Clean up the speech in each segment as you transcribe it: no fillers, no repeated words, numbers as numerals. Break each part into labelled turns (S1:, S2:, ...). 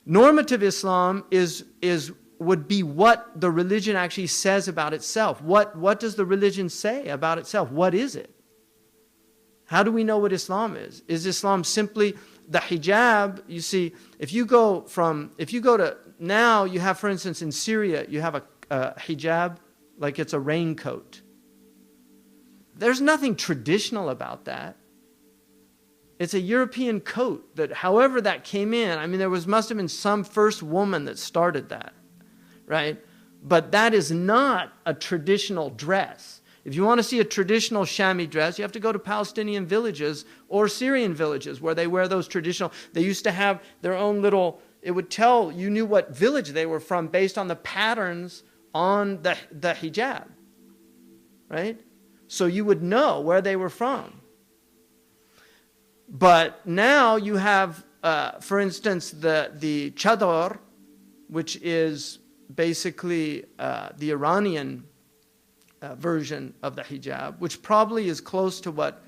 S1: Normative Islam would be what the religion actually says about itself. What does the religion say about itself? What is it? How do we know what Islam is? Is Islam simply the hijab? You see, if you go to, now you have, for instance, in Syria, you have a hijab, like it's a raincoat. There's nothing traditional about that. It's a European coat that, however that came in, I mean, must have been some first woman that started that, right? But that is not a traditional dress. If you want to see a traditional Shami dress, you have to go to Palestinian villages or Syrian villages where they wear those traditional. They used to have their own little, it would tell you knew what village they were from based on the patterns on the hijab, right? So you would know where they were from. But now you have, for instance, the chador, which is basically the Iranian version of the hijab, which probably is close to what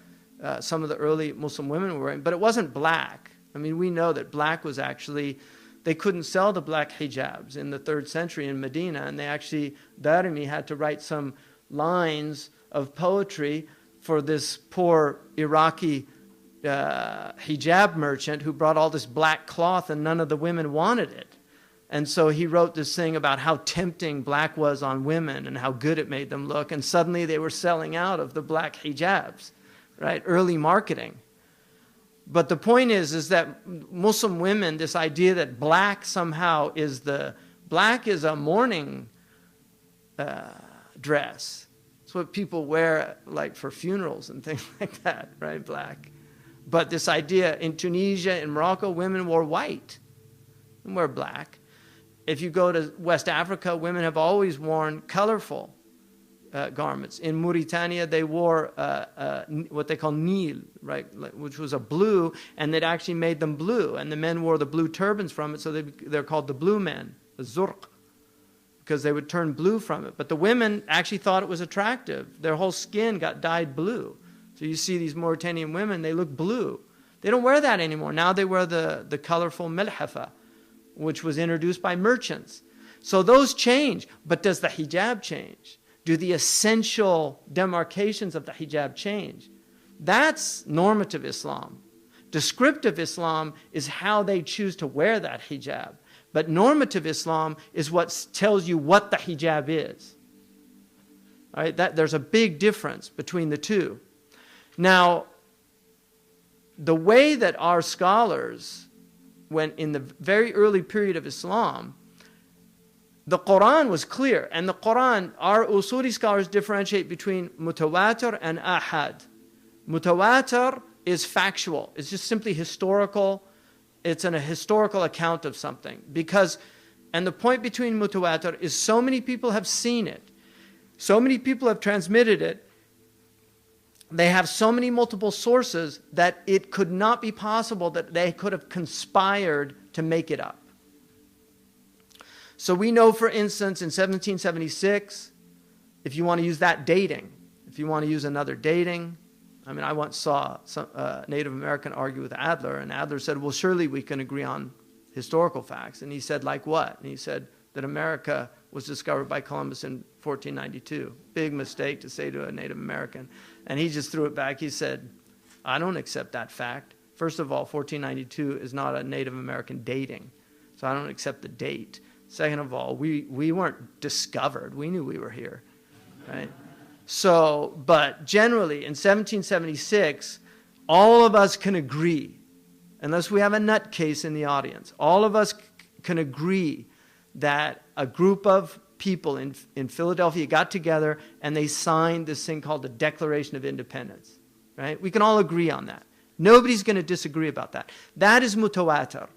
S1: some of the early Muslim women were wearing, but it wasn't black. I mean, we know that black was actually, they couldn't sell the black hijabs in the 3rd century in Medina, and they actually, Darimi had to write some lines of poetry for this poor Iraqi hijab merchant who brought all this black cloth and none of the women wanted it. And so he wrote this thing about how tempting black was on women and how good it made them look. And suddenly they were selling out of the black hijabs, right? Early marketing. But the point is that Muslim women, this idea that black somehow is black is a mourning dress. It's what people wear like for funerals and things like that, right? Black. But this idea in Tunisia, in Morocco, women wore white and wear black. If you go to West Africa, women have always worn colorful garments. In Mauritania, they wore what they call Nil, right, which was a blue, and it actually made them blue. And the men wore the blue turbans from it, so they're called the blue men, the zurq, because they would turn blue from it. But the women actually thought it was attractive. Their whole skin got dyed blue. So you see these Mauritanian women, they look blue. They don't wear that anymore. Now they wear the colorful milhafa, which was introduced by merchants. So those change. But does the hijab change? Do the essential demarcations of the hijab change? That's normative Islam. Descriptive Islam is how they choose to wear that hijab. But normative Islam is what tells you what the hijab is. All right, there's a big difference between the two. Now, the way that our scholars, when in the very early period of Islam, the Quran was clear. And the Quran, our Usuli scholars differentiate between mutawatir and ahad. Mutawatir is factual. It's just simply historical. It's a historical account of something. And the point between mutawatir is so many people have seen it. So many people have transmitted it. They have so many multiple sources that it could not be possible that they could have conspired to make it up. So we know, for instance, in 1776, if you want to use that dating, if you want to use another dating, I mean, I once saw a Native American argue with Adler, and Adler said, well, surely we can agree on historical facts. And he said, like what? And he said that America was discovered by Columbus in 1492. Big mistake to say to a Native American. And he just threw it back. He said, I don't accept that fact. First of all, 1492 is not a Native American dating, so I don't accept the date. Second of all, we weren't discovered. We knew we were here, right? So, but generally, in 1776, all of us can agree, unless we have a nutcase in the audience, all of us can agree that a group of people in Philadelphia got together and they signed this thing called the Declaration of Independence, right? We can all agree on that. Nobody's going to disagree about that. That is mutawatir.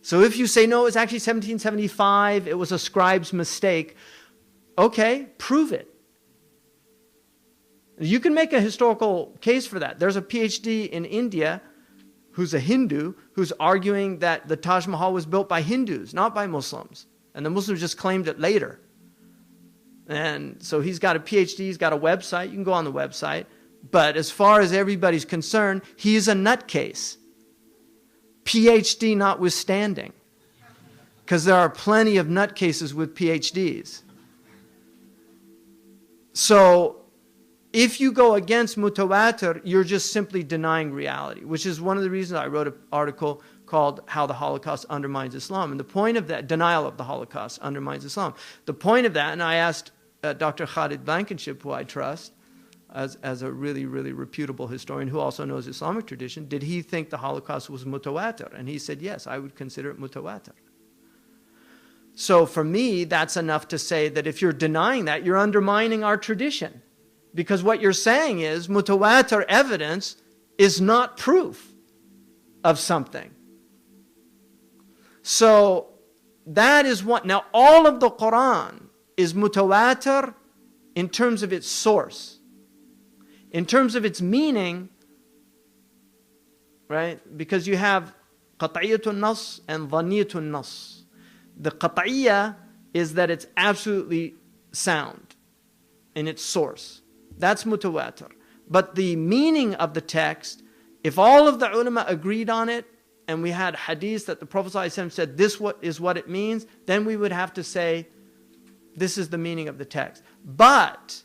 S1: So if you say, no, it was actually 1775, it was a scribe's mistake, okay, prove it. You can make a historical case for that. There's a PhD in India who's a Hindu who's arguing that the Taj Mahal was built by Hindus, not by Muslims. And the Muslims just claimed it later. And so he's got a PhD, he's got a website, you can go on the website. But as far as everybody's concerned, he is a nutcase. PhD notwithstanding. because there are plenty of nutcases with PhDs. So if you go against mutawatir, you're just simply denying reality, which is one of the reasons I wrote an article called How the Holocaust Undermines Islam. And the point of that, denial of the Holocaust undermines Islam. The point of that, and I asked Dr. Khalid Blankenship, who I trust, as a really, really reputable historian who also knows Islamic tradition, did he think the Holocaust was mutawatir? And he said, yes, I would consider it mutawatir. So for me, that's enough to say that if you're denying that, you're undermining our tradition. Because what you're saying is mutawatir evidence is not proof of something. So that is what, now all of the Quran is mutawatir in terms of its source. In terms of its meaning, right? Because you have qat'iyyatun nas and dhanniyyatun nas. The qat'iyya is that it's absolutely sound in its source. That's mutawatir. But the meaning of the text, if all of the ulama agreed on it, and we had hadith that the Prophet ﷺ said this is what it means, then we would have to say this is the meaning of the text. But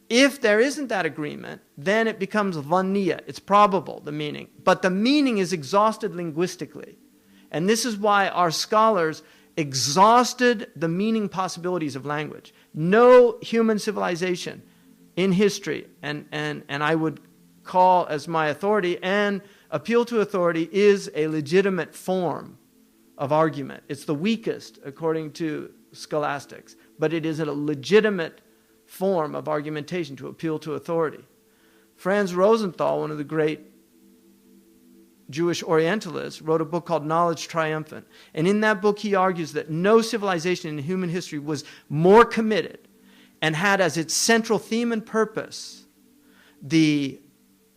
S1: if there isn't that agreement, then it becomes dhanniya. It's probable, the meaning. But the meaning is exhausted linguistically. And this is why our scholars exhausted the meaning possibilities of language. No human civilization in history, and I would call as my authority and appeal to authority, is a legitimate form of argument. It's the weakest according to scholastics, but it is a legitimate form of argumentation to appeal to authority. Franz Rosenthal, one of the great Jewish Orientalists, wrote a book called Knowledge Triumphant. And in that book, he argues that no civilization in human history was more committed and had as its central theme and purpose the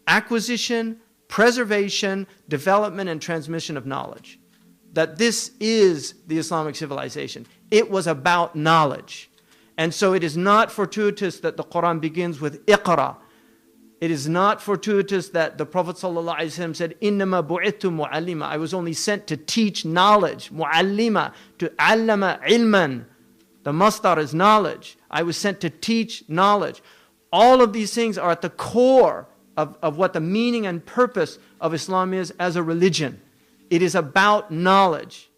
S1: acquisition, preservation, development, and transmission of knowledge. That this is the Islamic civilization. It was about knowledge. And so it is not fortuitous that the Quran begins with Iqra. It is not fortuitous that the Prophet ﷺ said, إِنَّمَا بُعِثْتُ مُعَلِّمًا. I was only sent to teach knowledge. Mu'allima, to allama ilman. The masdar is knowledge. I was sent to teach knowledge. All of these things are at the core of what the meaning and purpose of Islam is as a religion. It is about knowledge.